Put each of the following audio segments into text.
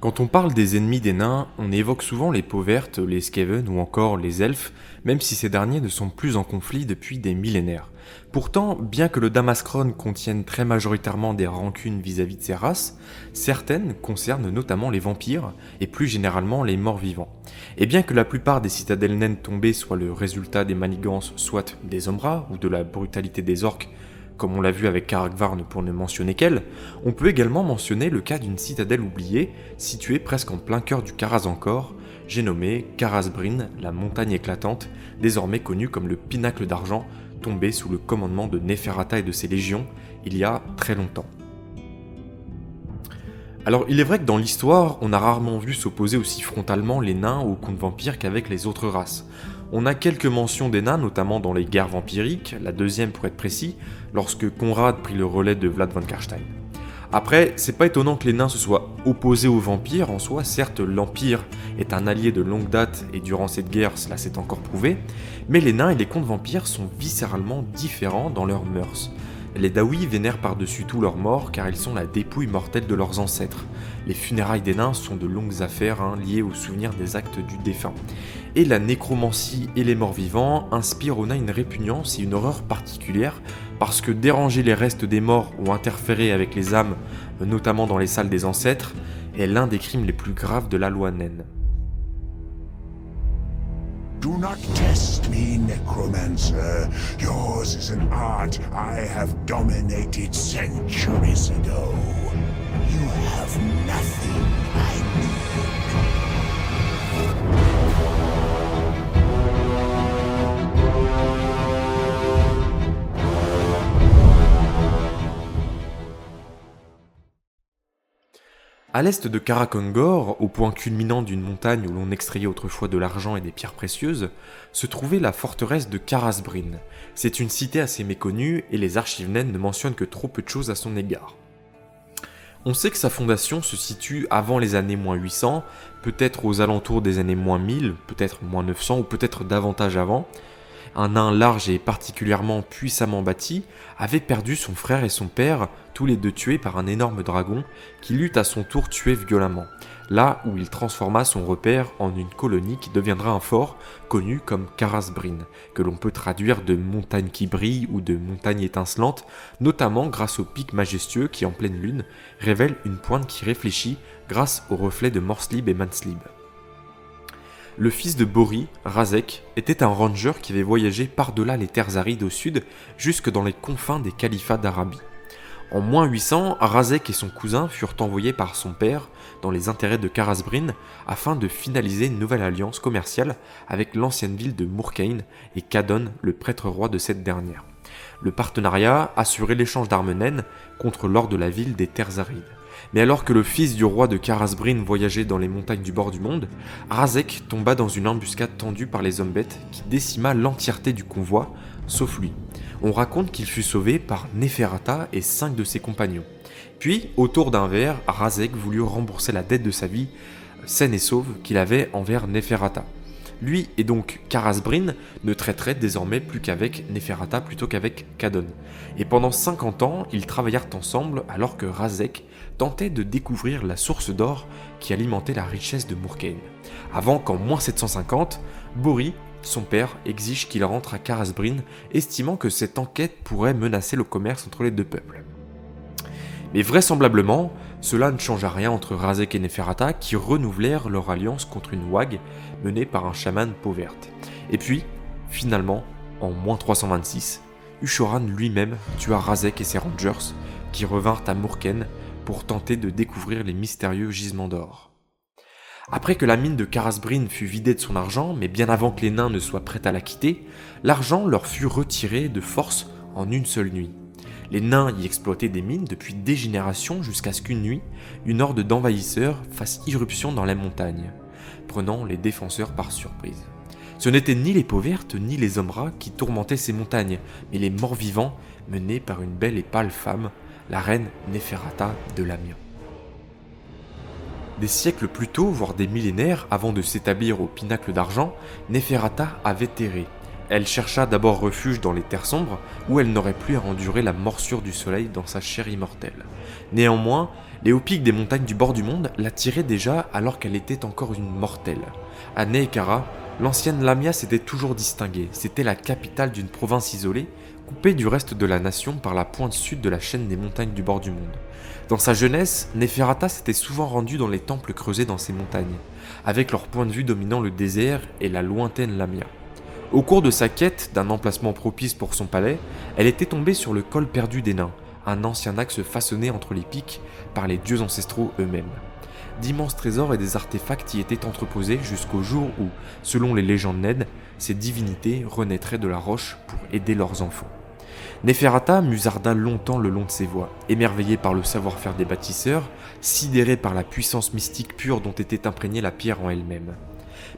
Quand on parle des ennemis des nains, on évoque souvent les peaux vertes, les Skaven ou encore les elfes, même si ces derniers ne sont plus en conflit depuis des millénaires. Pourtant, bien que le Damaskron contienne très majoritairement des rancunes vis-à-vis de ces races, certaines concernent notamment les vampires et plus généralement les morts-vivants. Et bien que la plupart des citadelles naines tombées soient le résultat des manigances soit des Umbra ou de la brutalité des orques, comme on l'a vu avec Karakvarn pour ne mentionner qu'elle, on peut également mentionner le cas d'une citadelle oubliée, située presque en plein cœur du Karaz encore, j'ai nommé Karazbrin, la montagne éclatante, désormais connue comme le pinacle d'argent, tombé sous le commandement de Neferata et de ses légions il y a très longtemps. Alors il est vrai que dans l'histoire, on a rarement vu s'opposer aussi frontalement les nains aux contes vampires qu'avec les autres races. On a quelques mentions des nains, notamment dans les guerres vampiriques, la deuxième pour être précis, lorsque Conrad prit le relais de Vlad von Karstein. Après, c'est pas étonnant que les nains se soient opposés aux vampires en soi, certes l'Empire est un allié de longue date et durant cette guerre cela s'est encore prouvé, mais les nains et les contes vampires sont viscéralement différents dans leurs mœurs. Les Daoui vénèrent par-dessus tout leurs morts car ils sont la dépouille mortelle de leurs ancêtres. Les funérailles des nains sont de longues affaires liées au souvenir des actes du défunt. Et la nécromancie et les morts vivants inspirent aux nains une répugnance et une horreur particulière parce que déranger les restes des morts ou interférer avec les âmes, notamment dans les salles des ancêtres, est l'un des crimes les plus graves de la loi naine. Do not test me, necromancer. Yours is an art I have dominated centuries ago. You have nothing I need. À l'est de Karakongor, au point culminant d'une montagne où l'on extrayait autrefois de l'argent et des pierres précieuses, se trouvait la forteresse de Karazbrin. C'est une cité assez méconnue et les archives naines ne mentionnent que trop peu de choses à son égard. On sait que sa fondation se situe avant les années -800, peut-être aux alentours des années -1000, peut-être -900 ou peut-être davantage avant. Un nain large et particulièrement puissamment bâti, avait perdu son frère et son père, tous les deux tués par un énorme dragon, qui l'eut à son tour tué violemment, là où il transforma son repère en une colonie qui deviendra un fort, connu comme Karazbrin, que l'on peut traduire de montagne qui brille ou de montagne étincelante, notamment grâce au pic majestueux qui, en pleine lune, révèle une pointe qui réfléchit grâce aux reflets de Morslib et Manslib. Le fils de Bori, Razek, était un ranger qui avait voyagé par-delà les terres arides au sud, jusque dans les confins des califats d'Arabie. En -800, Razek et son cousin furent envoyés par son père dans les intérêts de Karazbrin afin de finaliser une nouvelle alliance commerciale avec l'ancienne ville de Murkhain et Kadon, le prêtre-roi de cette dernière. Le partenariat assurait l'échange d'armes naines contre l'or de la ville des terres arides. Mais alors que le fils du roi de Karazbrin voyageait dans les montagnes du bord du monde, Razek tomba dans une embuscade tendue par les hommes bêtes qui décima l'entièreté du convoi, sauf lui. On raconte qu'il fut sauvé par Neferata et 5 de ses compagnons. Puis, autour d'un verre, Razek voulut rembourser la dette de sa vie, saine et sauve, qu'il avait envers Neferata. Lui et donc Karazbrin ne traiteraient désormais plus qu'avec Neferata plutôt qu'avec Kadon. Et pendant 50 ans, ils travaillèrent ensemble alors que Razek tentait de découvrir la source d'or qui alimentait la richesse de Murkhain. Avant qu'en -750, Bori, son père, exige qu'il rentre à Karazbrin, estimant que cette enquête pourrait menacer le commerce entre les deux peuples. Mais vraisemblablement, cela ne changea rien entre Razek et Neferata qui renouvelèrent leur alliance contre une wag menée par un chaman peau verte. Et puis, finalement, en -326, Ushoran lui-même tua Razek et ses rangers qui revinrent à Murkhain pour tenter de découvrir les mystérieux gisements d'or. Après que la mine de Karazbrin fut vidée de son argent, mais bien avant que les nains ne soient prêts à la quitter, l'argent leur fut retiré de force en une seule nuit. Les nains y exploitaient des mines depuis des générations jusqu'à ce qu'une nuit, une horde d'envahisseurs fasse irruption dans la montagne, prenant les défenseurs par surprise. Ce n'étaient ni les peaux vertes ni les hommes rats qui tourmentaient ces montagnes, mais les morts vivants menés par une belle et pâle femme, la reine Neferata de Lamien. Des siècles plus tôt, voire des millénaires, avant de s'établir au pinacle d'argent, Neferata avait erré. Elle chercha d'abord refuge dans les terres sombres, où elle n'aurait plus à endurer la morsure du soleil dans sa chair immortelle. Néanmoins, les hauts pics des montagnes du bord du monde l'attiraient déjà alors qu'elle était encore une mortelle. À Nehekhara, l'ancienne Lamia s'était toujours distinguée, c'était la capitale d'une province isolée, coupée du reste de la nation par la pointe sud de la chaîne des montagnes du bord du monde. Dans sa jeunesse, Neferata s'était souvent rendue dans les temples creusés dans ces montagnes, avec leur point de vue dominant le désert et la lointaine Lamia. Au cours de sa quête d'un emplacement propice pour son palais, elle était tombée sur le col perdu des nains, un ancien axe façonné entre les pics par les dieux ancestraux eux-mêmes. D'immenses trésors et des artefacts y étaient entreposés jusqu'au jour où, selon les légendes nèdes, ces divinités renaîtraient de la roche pour aider leurs enfants. Neferata musarda longtemps le long de ses voies, émerveillée par le savoir-faire des bâtisseurs, sidérée par la puissance mystique pure dont était imprégnée la pierre en elle-même.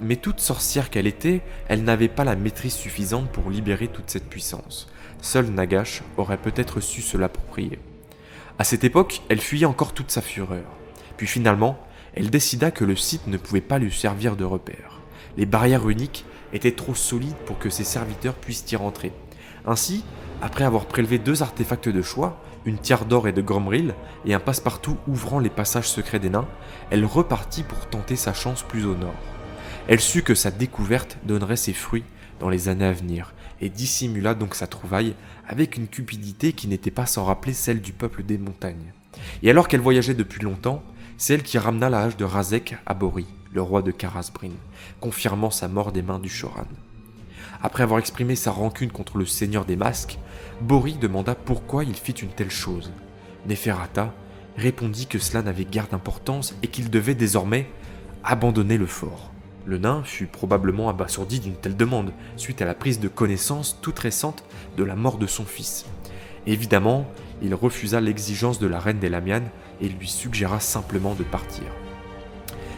Mais toute sorcière qu'elle était, elle n'avait pas la maîtrise suffisante pour libérer toute cette puissance. Seul Nagash aurait peut-être su se l'approprier. À cette époque, elle fuyait encore toute sa fureur. Puis finalement, elle décida que le site ne pouvait pas lui servir de repère. Les barrières uniques étaient trop solides pour que ses serviteurs puissent y rentrer. Ainsi, après avoir prélevé 2 artefacts de choix, une tiare d'or et de Gromril, et un passe-partout ouvrant les passages secrets des nains, elle repartit pour tenter sa chance plus au nord. Elle sut que sa découverte donnerait ses fruits dans les années à venir, et dissimula donc sa trouvaille avec une cupidité qui n'était pas sans rappeler celle du peuple des montagnes. Et alors qu'elle voyageait depuis longtemps, c'est elle qui ramena la hache de Razek à Bori, le roi de Karasbrin, confirmant sa mort des mains du Shoran. Après avoir exprimé sa rancune contre le seigneur des masques, Bori demanda pourquoi il fit une telle chose. Neferata répondit que cela n'avait guère d'importance et qu'il devait désormais abandonner le fort. Le nain fut probablement abasourdi d'une telle demande, suite à la prise de connaissance toute récente de la mort de son fils. Évidemment, il refusa l'exigence de la reine des Lamianes et lui suggéra simplement de partir.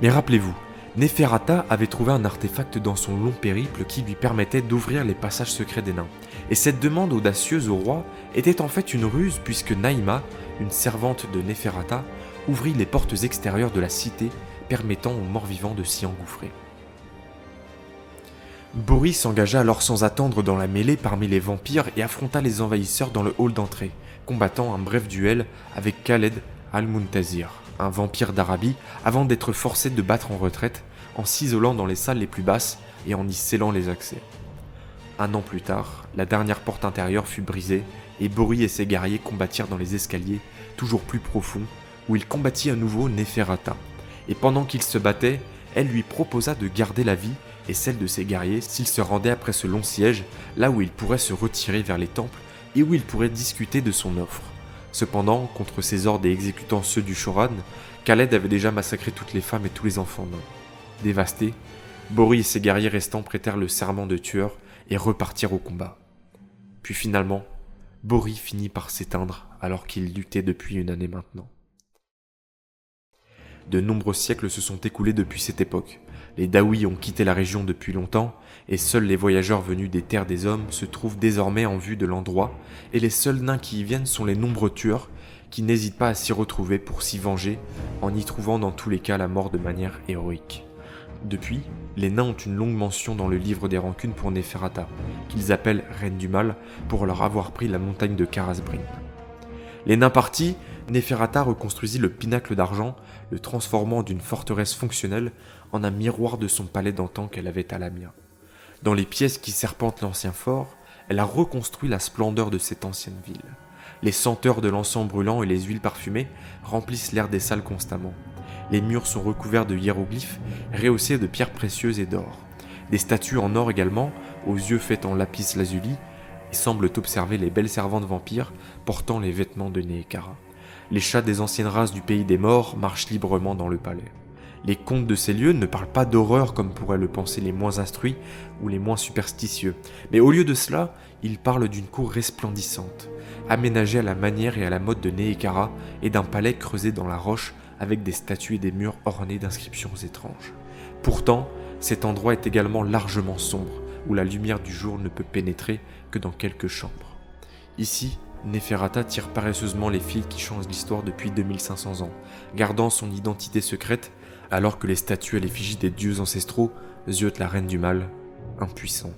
Mais rappelez-vous, Neferata avait trouvé un artefact dans son long périple qui lui permettait d'ouvrir les passages secrets des nains. Et cette demande audacieuse au roi était en fait une ruse puisque Naïma, une servante de Neferata, ouvrit les portes extérieures de la cité permettant aux morts-vivants de s'y engouffrer. Bori s'engagea alors sans attendre dans la mêlée parmi les vampires et affronta les envahisseurs dans le hall d'entrée, combattant un bref duel avec Khaled al-Muntazir, un vampire d'Arabie, avant d'être forcé de battre en retraite, en s'isolant dans les salles les plus basses et en y scellant les accès. 1 an plus tard, la dernière porte intérieure fut brisée et Bori et ses guerriers combattirent dans les escaliers, toujours plus profonds, où il combattit à nouveau Neferata. Et pendant qu'il se battait, elle lui proposa de garder la vie et celle de ses guerriers s'il se rendait après ce long siège, là où il pourrait se retirer vers les temples et où il pourrait discuter de son offre. Cependant, contre ses ordres et exécutant ceux du Shoran, Khaled avait déjà massacré toutes les femmes et tous les enfants nains. Dévastés, Bori et ses guerriers restants prêtèrent le serment de tueur et repartirent au combat. Puis finalement, Bori finit par s'éteindre alors qu'il luttait depuis une année maintenant. De nombreux siècles se sont écoulés depuis cette époque. Les Daouis ont quitté la région depuis longtemps, et seuls les voyageurs venus des terres des hommes se trouvent désormais en vue de l'endroit, et les seuls nains qui y viennent sont les nombreux tueurs, qui n'hésitent pas à s'y retrouver pour s'y venger, en y trouvant dans tous les cas la mort de manière héroïque. Depuis, les nains ont une longue mention dans le livre des rancunes pour Neferata, qu'ils appellent Reine du Mal, pour leur avoir pris la montagne de Karasbrin. Les nains partis, Neferata reconstruisit le pinacle d'argent, le transformant d'une forteresse fonctionnelle en un miroir de son palais d'antan qu'elle avait à Lamia. Dans les pièces qui serpentent l'ancien fort, elle a reconstruit la splendeur de cette ancienne ville. Les senteurs de l'encens brûlant et les huiles parfumées remplissent l'air des salles constamment. Les murs sont recouverts de hiéroglyphes, rehaussés de pierres précieuses et d'or. Des statues en or également, aux yeux faits en lapis lazuli, et semblent observer les belles servantes vampires portant les vêtements de Nehekhara. Les chats des anciennes races du pays des morts marchent librement dans le palais. Les contes de ces lieux ne parlent pas d'horreur comme pourraient le penser les moins instruits ou les moins superstitieux, mais au lieu de cela, ils parlent d'une cour resplendissante, aménagée à la manière et à la mode de Nehekhara et d'un palais creusé dans la roche avec des statues et des murs ornés d'inscriptions étranges. Pourtant, cet endroit est également largement sombre, où la lumière du jour ne peut pénétrer que dans quelques chambres. Ici, Neferata tire paresseusement les fils qui changent l'histoire depuis 2500 ans, gardant son identité secrète alors que les statues à l'effigie des dieux ancestraux ziotent la reine du mal, impuissante.